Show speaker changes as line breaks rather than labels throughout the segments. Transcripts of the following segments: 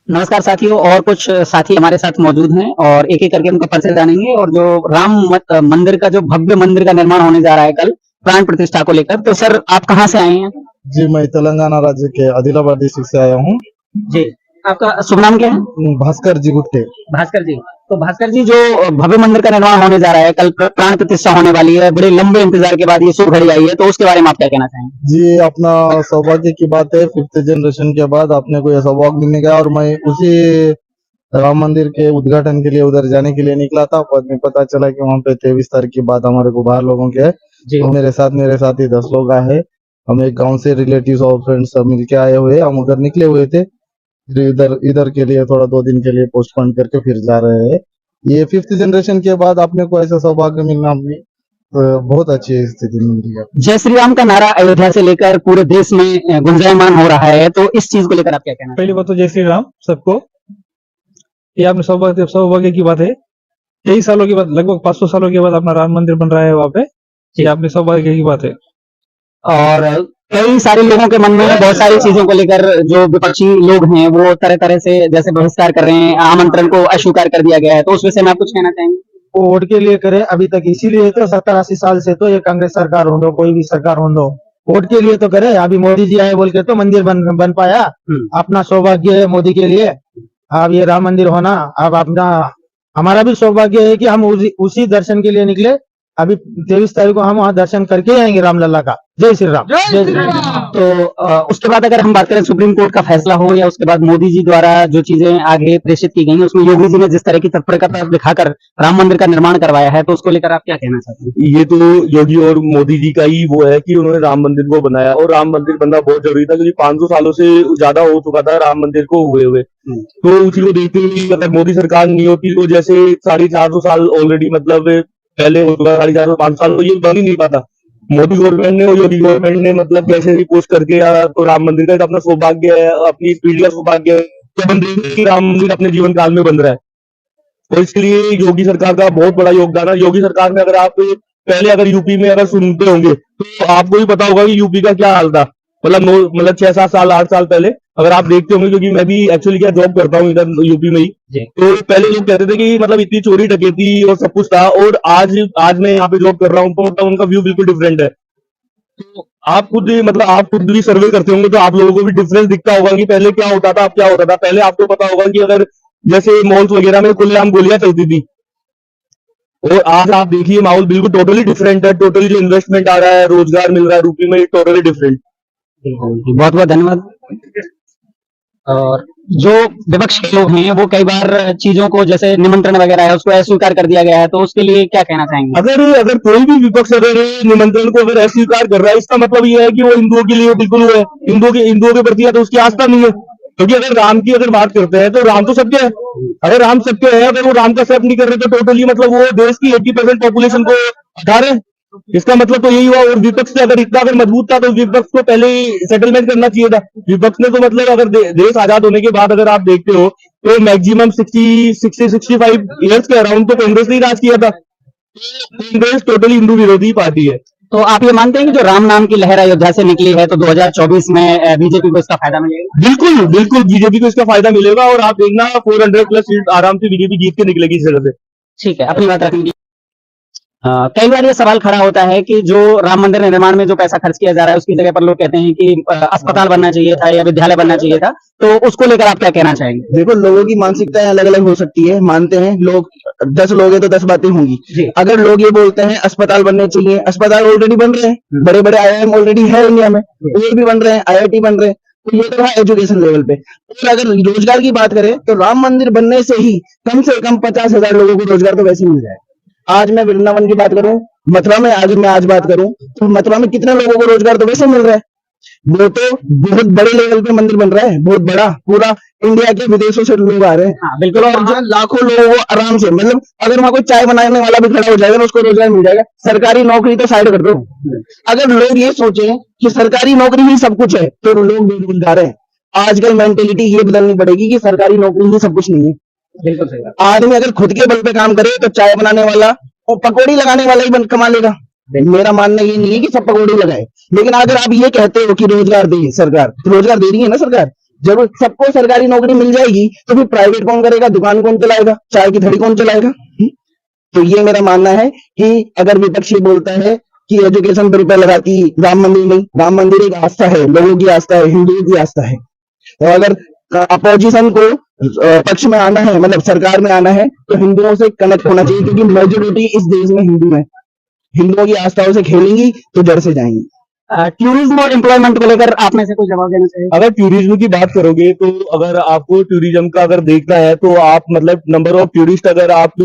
नमस्कार साथियों, और कुछ साथी हमारे साथ मौजूद हैं और एक-एक करके उनका परिचय जानेंगे। और जो मंदिर का, जो भव्य मंदिर का निर्माण होने जा रहा है कल प्राण प्रतिष्ठा को लेकर, तो सर आप कहाँ से आए हैं?
जी, मैं तेलंगाना राज्य के आदिलाबाद डिस्ट्रिक्ट से आया हूँ।
जी, आपका शुभ नाम क्या है?
भास्कर जी गुट्टे।
भास्कर जी। तो भास्कर जी, जो भव्य मंदिर का निर्माण होने जा रहा है कल, प्राण प्रतिष्ठा होने वाली है, बड़े लंबे इंतजार के बाद ये शुभ घड़ी आई है, तो उसके बारे में आप क्या कहना चाहेंगे?
जी, अपना सौभाग्य की बात है, 5th जनरेशन के बाद अपने को यह सौभाग्य मिलने का, और मैं उसी राम मंदिर के उद्घाटन के लिए उधर जाने के लिए निकला था। बाद में पता चला कि वहाँ पे 23 तारीख की बात हमारे को बाहर लोगों के है। तो मेरे साथ ही 10 लोग आए हैं। हम एक गांव से रिलेटिव्स और फ्रेंड्स सब मिलके आए हुए, हम उधर निकले हुए थे। फिर इधर के लिए थोड़ा 2 दिन के लिए पोस्टपोन करके फिर जा रहे हैं। ये 5th जनरेशन के बाद अपने को ऐसा सौभाग्य मिलना अपनी बहुत अच्छी स्थिति मिल रही है।
जय श्री राम का नारा अयोध्या से लेकर पूरे देश में गुंजायमान हो रहा है, तो इस चीज को लेकर आप क्या कहना?
पहली बात तो जय श्री राम सबको। ये आपने सौभाग्य की बात है। कई सालों के बाद, लगभग 500 सालों के बाद अपना राम मंदिर बन रहा है वहाँ पे। ये आपने सौभाग्य की बात है।
और कई सारे लोगों के मन में बहुत सारी चीजों को लेकर, जो विपक्षी लोग हैं वो तरह तरह से जैसे बहिष्कार कर रहे हैं, आमंत्रण को अस्वीकार कर दिया गया है, तो उस विषय में आप कुछ कहना चाहेंगे?
वो वोट के लिए करे अभी तक, इसीलिए तो 70-80 साल से तो ये कांग्रेस सरकार हो दो, कोई भी सरकार हो दो, वोट के लिए तो करे। अभी मोदी जी आए बोल के तो मंदिर बन पाया। अपना सौभाग्य है मोदी के लिए। अब ये राम मंदिर होना, अब अपना हमारा भी सौभाग्य है कि हम उसी दर्शन के लिए निकले। अभी 23 तारीख को हम वहाँ दर्शन करके आएंगे रामलला का। जय श्री राम। जय श्री राम।
तो उसके बाद अगर हम बात करें सुप्रीम कोर्ट का फैसला हो, या उसके बाद मोदी जी द्वारा जो चीजें आगे प्रेषित की गई, उसमें योगी जी ने जिस तरह की तत्परता दिखाकर राम मंदिर का निर्माण करवाया है, तो उसको लेकर आप क्या कहना चाहते हैं?
ये तो योगी और मोदी जी का ही वो है कि उन्होंने राम मंदिर को बनाया, और राम मंदिर बनना बहुत जरूरी था, क्योंकि 500 सालों से ज्यादा हो चुका था राम मंदिर को हुए। तो उसी को देखते हुए अगर मोदी सरकार नहीं होती तो जैसे 450 साल ऑलरेडी मतलब पहले हो चुका, 450-500 साल तो ये बन ही नहीं पाता। मोदी गवर्नमेंट ने और योगी गवर्नमेंट ने मतलब कैसे भी पोस्ट करके तो राम मंदिर का अपना सौभाग्य है, अपनी पीढ़ी का सौभाग्य है कि हम देख रहे हैं कि राम मंदिर अपने जीवन काल में बन रहा है। और इसके लिए योगी सरकार का बहुत बड़ा योगदान है। योगी सरकार में अगर आप पहले अगर यूपी में अगर सुनते होंगे तो आपको भी पता होगा कि यूपी का क्या हाल था, मतलब 6-7 साल 8 साल पहले अगर आप देखते होंगे, क्योंकि मैं भी एक्चुअली क्या जॉब करता हूँ इधर यूपी में ही। तो पहले लोग कहते थे कि मतलब इतनी चोरी डकैती और सब कुछ था, और आज मैं यहाँ पे जॉब कर रहा हूँ तो मतलब उनका व्यू बिल्कुल डिफरेंट है। तो आप खुद भी सर्वे करते होंगे तो आप लोगों को भी डिफरेंस दिखता होगा कि पहले क्या होता था, अब क्या होता था। पहले आपको पता होगा कि अगर जैसे मॉल्स वगैरह में खुलेआम गोलियां चलती थी, और आज आप देखिए माहौल बिल्कुल टोटली डिफरेंट है। टोटली जो इन्वेस्टमेंट आ रहा है, रोजगार मिल रहा है रूपी में, टोटली डिफरेंट।
बहुत बहुत धन्यवाद। और जो विपक्ष के लोग हैं वो कई बार चीजों को, जैसे निमंत्रण वगैरह है, उसको अस्वीकार कर दिया गया है, तो उसके लिए क्या कहना चाहेंगे?
अगर कोई भी विपक्ष अगर निमंत्रण को अगर अस्वीकार कर रहा है, इसका मतलब ये है कि वो हिंदुओं के लिए बिल्कुल वो है, हिंदुओं के प्रति तो उसकी आस्था नहीं है। क्योंकि अगर राम की अगर बात करते हैं तो राम तो सबके है। अगर राम सबके है, अगर वो राम का एक्सेप्ट नहीं कर रहे तो टोटली मतलब वो देश की 80% पॉपुलेशन को हटा रहे। इसका मतलब तो यही हुआ। और विपक्ष से अगर इतना अगर मजबूत था तो विपक्ष को पहले सेटलमेंट करना चाहिए था। विपक्ष ने तो मतलब अगर देश आजाद होने के बाद अगर आप देखते हो तो मैक्सिमम 60-65 ईयर्स के अराउंड तो कांग्रेस ने ही राज किया था। कांग्रेस टोटली हिंदू विरोधी पार्टी है।
तो आप ये मानते हैं कि जो राम नाम की लहर अयोध्या से निकली है, तो 2024 में बीजेपी को इसका फायदा मिलेगा?
बिल्कुल बिल्कुल बीजेपी को इसका फायदा मिलेगा, और आप देखना 400+ सीट आराम से बीजेपी जीत के निकलेगी इस जगह से।
ठीक है, अपनी बात रखेंगे। कई बार ये सवाल खड़ा होता है कि जो राम मंदिर निर्माण में जो पैसा खर्च किया जा रहा है, उसकी जगह पर लोग कहते हैं कि अस्पताल बनना चाहिए था या विद्यालय बनना चाहिए था, तो उसको लेकर आप क्या कहना चाहेंगे?
देखो, लोगों की मानसिकताएं अलग अलग हो सकती है, मानते हैं लोग। 10 लोग हैं तो 10 बातें होंगी। अगर लोग ये बोलते हैं अस्पताल बनने चाहिए, अस्पताल ऑलरेडी बन रहे हैं, बड़े बड़े IIM ऑलरेडी है इंडिया में, और भी बन रहे हैं, IIT बन रहे हैं, तो ये तो है एजुकेशन लेवल पे। और अगर रोजगार की बात करें तो राम मंदिर बनने से ही कम से कम 50,000 लोगों को रोजगार तो वैसे ही मिल जाए। आज मैं वृंदावन की बात करूं, मथुरा में आज बात करूं, तो मथुरा में कितने लोगों को रोजगार तो वैसे मिल रहा है। वो तो बहुत बड़े लेवल पे मंदिर बन रहा है, बहुत बड़ा, पूरा इंडिया के विदेशों से लोग आ रहे हैं।
बिल्कुल।
और जो लाखों लोगों को आराम से, मतलब अगर वहां कोई चाय बनाने वाला भी खड़ा हो जाएगा ना, उसको रोजगार मिल जाएगा। सरकारी नौकरी तो साइड कर दो। अगर लोग ये सोचे कि सरकारी नौकरी ही सब कुछ है तो लोग बेरोजगार है। आजकल मेंटेलिटी ये बदलनी पड़ेगी कि सरकारी नौकरी ही सब कुछ नहीं है।
बिल्कुल सही।
आदमी अगर खुद के बल पे काम करे तो चाय बनाने वाला और पकौड़ी लगाने वाला ही कमा लेगा। मेरा मानना ये नहीं है कि सब पकौड़े लगाए, लेकिन अगर आप ये कहते हो कि रोजगार दे सरकार, तो रोजगार दे रही है ना सरकार। जब सबको सरकारी नौकरी मिल जाएगी तो फिर प्राइवेट कौन करेगा, दुकान कौन चलाएगा, चाय की थड़ी कौन चलाएगा? तो ये मेरा मानना है कि अगर विपक्ष ये बोलता है कि एजुकेशन पर रुपया लगाती, राम मंदिर नहीं, राम मंदिर एक आस्था है, लोगों की आस्था है, हिंदुओं की आस्था है। तो अगर अपोजिशन को पक्ष में आना है, मतलब सरकार में आना है, तो हिंदुओं से कनेक्ट होना चाहिए, क्योंकि मेजोरिटी इस देश में हिंदू है। हिंदुओं की आस्थाओं से खेलेंगी तो जड़ से जाएंगी।
टूरिज्म और एम्प्लॉयमेंट को लेकर आप में से कुछ जवाब देना चाहिए।
अगर टूरिज्म की बात करोगे तो अगर आपको टूरिज्म का अगर देखना है तो आप मतलब नंबर ऑफ टूरिस्ट अगर आप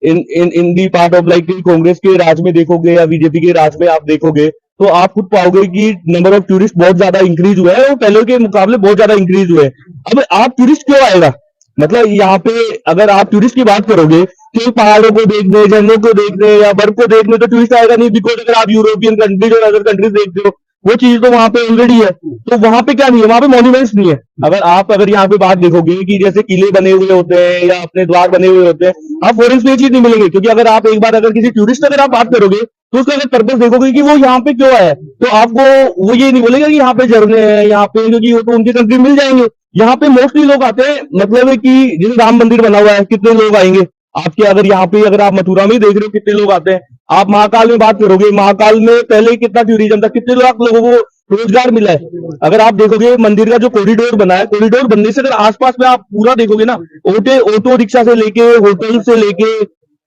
in the part of like Congress के राज में देखोगे या बीजेपी के राज में आप देखोगे तो आप खुद पाओगे कि नंबर ऑफ टूरिस्ट बहुत ज्यादा इंक्रीज हुआ है और पहले के मुकाबले बहुत ज्यादा इंक्रीज हुए हैं। अब आप टूरिस्ट क्यों आएगा, मतलब यहाँ पे अगर आप टूरिस्ट की बात करोगे तो पहाड़ों को देखने, झरनों को देखने या बर्फ को देखने तो टूरिस्ट आएगा नहीं, बिकॉज अगर आप यूरोपियन कंट्रीज और अदर कंट्रीज देखते हो वो चीज तो वहां पे ऑलरेडी है। तो वहां पे क्या नहीं है, वहां पे मॉन्यूमेंट्स नहीं है। अगर यहाँ पे बात देखोगे कि जैसे किले बने हुए होते हैं या अपने द्वार बने हुए होते हैं, आप फॉरेन में ये चीज नहीं मिलेंगे, क्योंकि अगर आप एक बार अगर किसी टूरिस्ट अगर आप बात करोगे तो उसका अगर पर्पस देखोगे कि वो यहाँ पे क्यों आया, तो आपको वो ये नहीं बोलेगा कि यहाँ पे झरने हैं यहाँ पे, क्योंकि वो तो उनके कंट्री मिल जाएंगे। यहाँ पे मोस्टली लोग आते हैं, मतलब कि जैसे राम मंदिर बना हुआ है, कितने लोग आएंगे आपके, अगर यहाँ पे अगर आप मथुरा में देख रहे हो कितने लोग आते हैं। आप महाकाल में बात करोगे, महाकाल में पहले कितना टूरिज्म था, कितने लाख लोगों को रोजगार मिला है। अगर आप देखोगे मंदिर का जो कॉरिडोर बना है, कॉरिडोर बनने से अगर आसपास में आप पूरा देखोगे ना, ऑटो रिक्शा से लेके, होटल से लेके,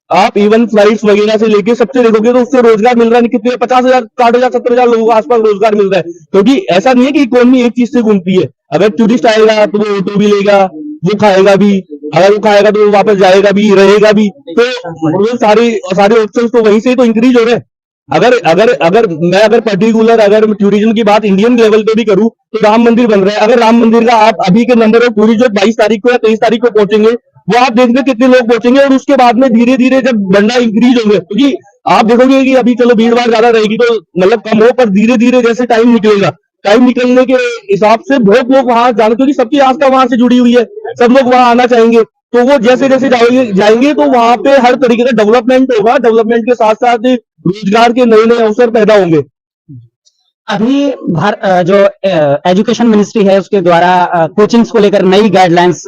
आप इवन फ्लाइट्स वगैरह से लेके सबसे देखोगे तो उससे रोजगार मिल रहा है। कितने 50,000, 60,000, 70,000 लोगों को आसपास रोजगार मिल रहा है, क्योंकि ऐसा नहीं है कि इकोनॉमी एक चीज से घूमती है। अगर टूरिस्ट आएगा तो वो ऑटो भी लेगा, वो खाएगा भी, अगर वो खाएगा तो वो वापस जाएगा भी, रहेगा भी, तो वो सारे ऑप्शंस तो वहीं से तो इंक्रीज हो रहे हैं। अगर पर्टिकुलर अगर टूरिज्म की बात इंडियन लेवल पे भी करूं तो राम मंदिर बन रहा है। अगर राम मंदिर का आप अभी के नंबर ऑफ टूरिस्ट जो 22 तारीख को या 23 तारीख को पहुंचेंगे, वो आप देखते कितने लोग पहुंचेंगे, और उसके बाद में धीरे धीरे जब बंडा इंक्रीज होंगे, क्योंकि आप देखोगे कि अभी चलो भीड़ भाड़ ज्यादा रहेगी तो मतलब कम हो, पर धीरे धीरे जैसे टाइम निकलेगा, टाइम निकलने के हिसाब से बहुत लोग वहां जाने, क्योंकि सबकी आस्था वहां से जुड़ी हुई है, सब लोग वहां आना चाहेंगे। तो वो जैसे जैसे जाएंगे तो वहां पे हर तरीके का डेवलपमेंट होगा, डेवलपमेंट के साथ साथ रोजगार के नए नए अवसर पैदा होंगे।
अभी जो एजुकेशन मिनिस्ट्री है उसके द्वारा कोचिंग्स को लेकर नई गाइडलाइंस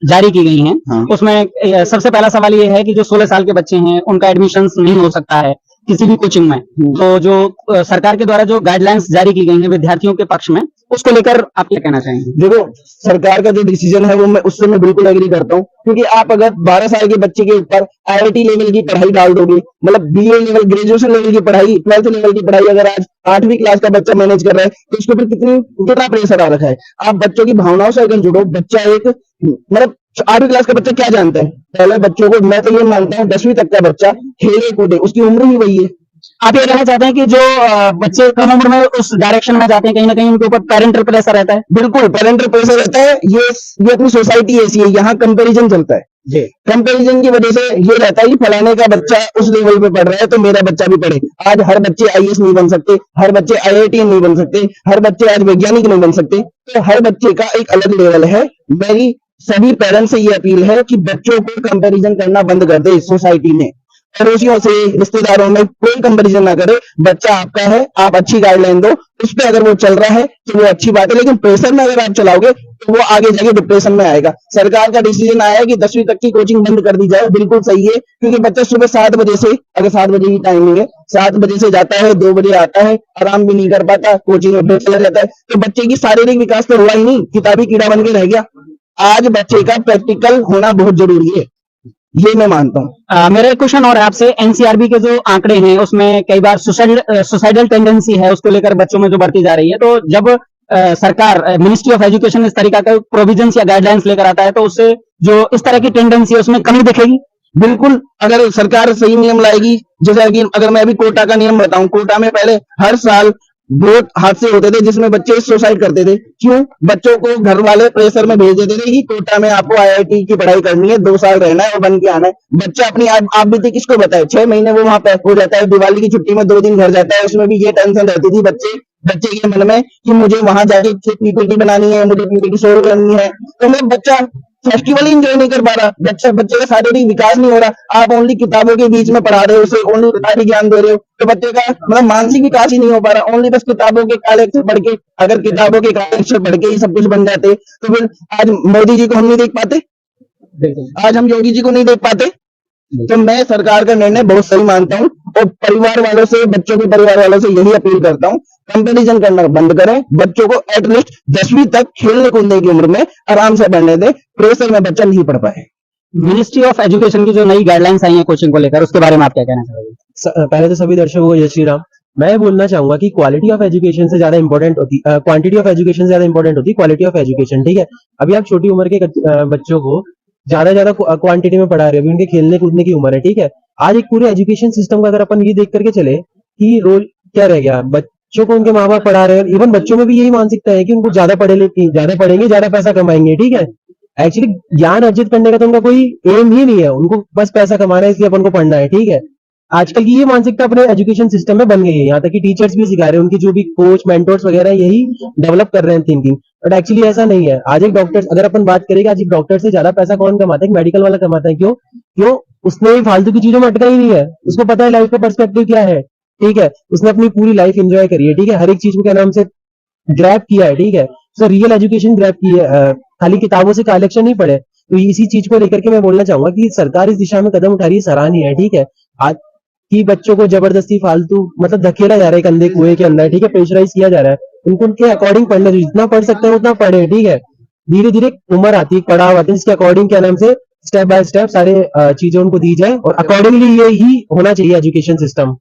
जारी की गई हैं।
हाँ।
उसमें सबसे पहला सवाल ये है कि जो 16 साल के बच्चे हैं उनका एडमिशन नहीं हो सकता है किसी भी कोचिंग में। तो जो सरकार के द्वारा जो गाइडलाइंस जारी की गई हैं विद्यार्थियों के पक्ष में, उसको लेकर आप क्या कहना चाहेंगे?
देखो, सरकार का जो डिसीजन है वो उससे मैं बिल्कुल एग्री करता हूँ, क्योंकि आप अगर 12 साल के बच्चे के ऊपर IIT लेवल की पढ़ाई डाल दोगे, मतलब BA लेवल, ग्रेजुएशन लेवल की पढ़ाई, 12th लेवल की पढ़ाई अगर आज 8वीं क्लास का बच्चा मैनेज कर रहा है तो उसके ऊपर कितना प्रेशर आ रखा है। आप बच्चों की भावनाओं से अगर जुड़ो, बच्चा एक मतलब 8वीं क्लास का बच्चा क्या जानता है, पहले बच्चों को मैं तो ये मानता हूँ 10वीं तक का बच्चा खेले कूदे, उसकी उम्र ही वही है।
आप ये कहना चाहते हैं कि जो बच्चे कम उम्र में उस डायरेक्शन में जाते हैं, कहीं ना कहीं उनके ऊपर पेरेंटल प्रेशर रहता है?
बिल्कुल पेरेंटल प्रेशर रहता है। ये अपनी सोसाइटी ऐसी है, यहाँ कंपैरिजन चलता है। कंपैरिजन की वजह से ये रहता है कि फलाने का बच्चा उस लेवल पे पढ़ रहा है तो मेरा बच्चा भी पढ़े। आज हर बच्चे IAS नहीं बन सकते, हर बच्चे IIT नहीं बन सकते, हर बच्चे आज वैज्ञानिक नहीं बन सकते, तो हर बच्चे का एक अलग लेवल है। मेरी सभी पेरेंट्स से ये अपील है कि बच्चों को कंपैरिजन करना बंद कर दे। सोसाइटी में, पड़ोसियों से, रिश्तेदारों में कोई कंपैरिजन ना करे। बच्चा आपका है, आप अच्छी गाइडलाइन दो, उस पर अगर वो चल रहा है तो वो अच्छी बात है, लेकिन प्रेशर में अगर आप चलाओगे तो वो आगे जाके डिप्रेशन में आएगा। सरकार का डिसीजन आया है कि 10वीं तक की कोचिंग बंद कर दी जाए, बिल्कुल सही है, क्योंकि बच्चा सुबह 7 बजे से, अगर 7 बजे की टाइमिंग है, 7 बजे से जाता है, 2 बजे आता है, आराम भी नहीं कर पाता, कोचिंग में चला जाता है, तो बच्चे की शारीरिक विकास तो हुआ ही नहीं, किताबी कीड़ा बन के रह गया। आज बच्चे का प्रैक्टिकल होना बहुत जरूरी है, ये मैं मानता हूँ।
मेरा एक क्वेश्चन और है आपसे। NCRB के जो आंकड़े हैं उसमें कई बार सुसाइडल टेंडेंसी है उसको लेकर बच्चों में जो बढ़ती जा रही है, तो जब सरकार, मिनिस्ट्री ऑफ एजुकेशन इस तरीका का प्रोविजंस या गाइडलाइंस लेकर आता है तो उससे जो इस तरह की टेंडेंसी है उसमें कमी दिखेगी?
बिल्कुल, अगर सरकार सही नियम लाएगी, जैसा कि अगर मैं अभी कोटा का नियम बताऊं, कोटा में पहले हर साल बहुत हादसे होते थे जिसमें बच्चे सुसाइड करते थे। क्यों? बच्चों को घर वाले प्रेशर में भेज देते थे कि कोटा में आपको IIT की पढ़ाई करनी है, 2 साल रहना है और बन के आना है। बच्चा अपनी आप बीती किसको बताए, 6 महीने वो वहां पे हो जाता है, दिवाली की छुट्टी में 2 दिन घर जाता है, उसमें भी ये टेंशन रहती थी बच्चे के मन में कि मुझे वहां जाके PPT बनानी है, मुझे PPT सोल्व करनी है। तो मैं बच्चा फेस्टिवल ही एंजॉय नहीं कर पा रहा, बच्चे का शारीरिक विकास नहीं हो रहा, आप ओनली किताबों के बीच में पढ़ा रहे हो उसे, ओनली किताबी ज्ञान दे रहे हो, तो बच्चे का मतलब मानसिक विकास ही नहीं हो पा रहा, ओनली बस किताबों के काले अक्षर पढ़ के। अगर किताबों के काले अक्षर पढ़ के ही सब कुछ बन जाते तो फिर आज मोदी जी को हम नहीं देख पाते, आज हम योगी जी को नहीं देख पाते। तो मैं सरकार का निर्णय बहुत सही मानता हूँ और परिवार वालों से, बच्चों के परिवार वालों से यही अपील करता हूँ, कंपैरिजन करना बंद करें, बच्चों को एटलीस्ट 10वीं तक खेलने कूदने की उम्र में आराम से पढ़ने दें, प्रेशर में बच्चा नहीं पढ़ पाए।
मिनिस्ट्री ऑफ एजुकेशन की जो नई गाइडलाइंस आई है कोचिंग को लेकर, उसके बारे में आप क्या कहना चाहोगे?
पहले तो सभी दर्शकों को जय श्री राम। मैं बोलना चाहूंगा कि क्वालिटी ऑफ एजुकेशन से ज्यादा इंपॉर्टेंट होती, क्वांटिटी ऑफ एजुकेशन से ज्यादा इंपॉर्टेंट होती क्वालिटी ऑफ एजुकेशन। ठीक है, अभी आप छोटी उम्र के बच्चों को ज्यादा क्वांटिटी में पढ़ा रहे हो, अभी उनके खेलने कूदने की उम्र है। ठीक है, आज एक पूरे एजुकेशन सिस्टम का अगर अपन ये देख करके चले कि रोल क्या रह गया, बच्चों को उनके माँ बाप पढ़ा रहे हैं, इवन बच्चों में भी यही मानसिकता है कि उनको ज्यादा पढ़ेंगे ज्यादा पैसा कमाएंगे। ठीक है, एक्चुअली ज्ञान अर्जित करने का तो उनका कोई एम ही नहीं है, उनको बस पैसा कमाना है, इसलिए अपन को पढ़ना है। ठीक है, आजकल की ये मानसिकता अपने एजुकेशन सिस्टम में बन गई है, यहाँ तक कि टीचर्स भी सिखा रहे हैं, उनकी जो भी कोच मेंटोर्स वगैरह यही डेवलप कर रहे हैं थिंकिंग। बट एक्चुअली ऐसा नहीं है। आज एक डॉक्टर, अगर अपन बात करें, आज एक डॉक्टर से ज्यादा पैसा कौन कमाता है? एक मेडिकल वाला कमाता है। क्यों? उसने फालतू की चीजों में अटका ही नहीं है, उसको पता है लाइफ का पर्सपेक्टिव क्या है। ठीक है, उसने अपनी पूरी लाइफ एंजॉय करी है। ठीक है, हर एक चीज को क्या नाम से ग्रैब किया है। ठीक है, तो रियल एजुकेशन ग्रैब की है, खाली किताबों से कलेक्शन नहीं पढ़े। तो इसी चीज को लेकर के मैं बोलना चाहूंगा कि सरकार इस दिशा में कदम उठा रही है, सराहनीय है। ठीक है, आज की बच्चों को जबरदस्ती फालतू मतलब धकेला जा रहा है कंधे कुएं के अंदर। ठीक है, प्रेशराइज किया जा रहा है, उनको उनके अकॉर्डिंग पढ़ने दो, जितना पढ़ सकते हैं उतना पढ़े। ठीक है, धीरे धीरे उम्र आती है, पढ़ाव आती है, इसके अकॉर्डिंग क्या नाम से स्टेप बाय स्टेप सारे चीजें उनको दी जाए और अकॉर्डिंगली ये ही होना चाहिए एजुकेशन सिस्टम।